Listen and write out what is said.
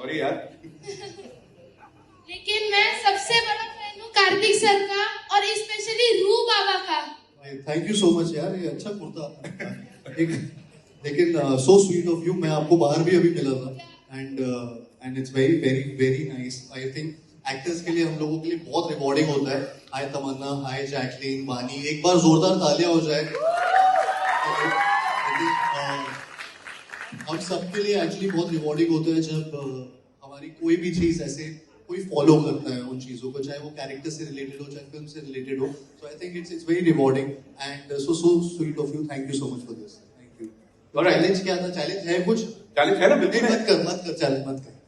Sorry यार। लेकिन मैं सबसे बड़ा फैन हूँ कार्तिक सर का और स्पेशली रू बाबा का। थैंक यू सो मच यार, ये अच्छा कुर्ता लेकिन सो स्वीट ऑफ यू। मैं आपको बाहर भी अभी मिला था and it's very very very nice. I think actors के लिए, हम लोगों के लिए बहुत रिवॉर्डिंग होता है। हाय तमन्ना, हाय जैकलीन, बानी, एक बार जोरदार तालियां हो जाए। हम सबके लिए एक्चुअली बहुत रिवॉर्डिंग होता है जब हमारी कोई भी चीज ऐसे कोई फॉलो करता है उन चीजों को, चाहे वो कैरेक्टर से रिलेटेड हो, चाहे फिल्म से रिलेटेड हो। So I think it's very rewarding and so sweet of you. Thank you so much for this. Thank you. Alright. Challenge क्या था? चैलेंज है कुछ? चैलेंज है ना, बिल्कुल नहीं, है। मत कर चैलेंज मत कर।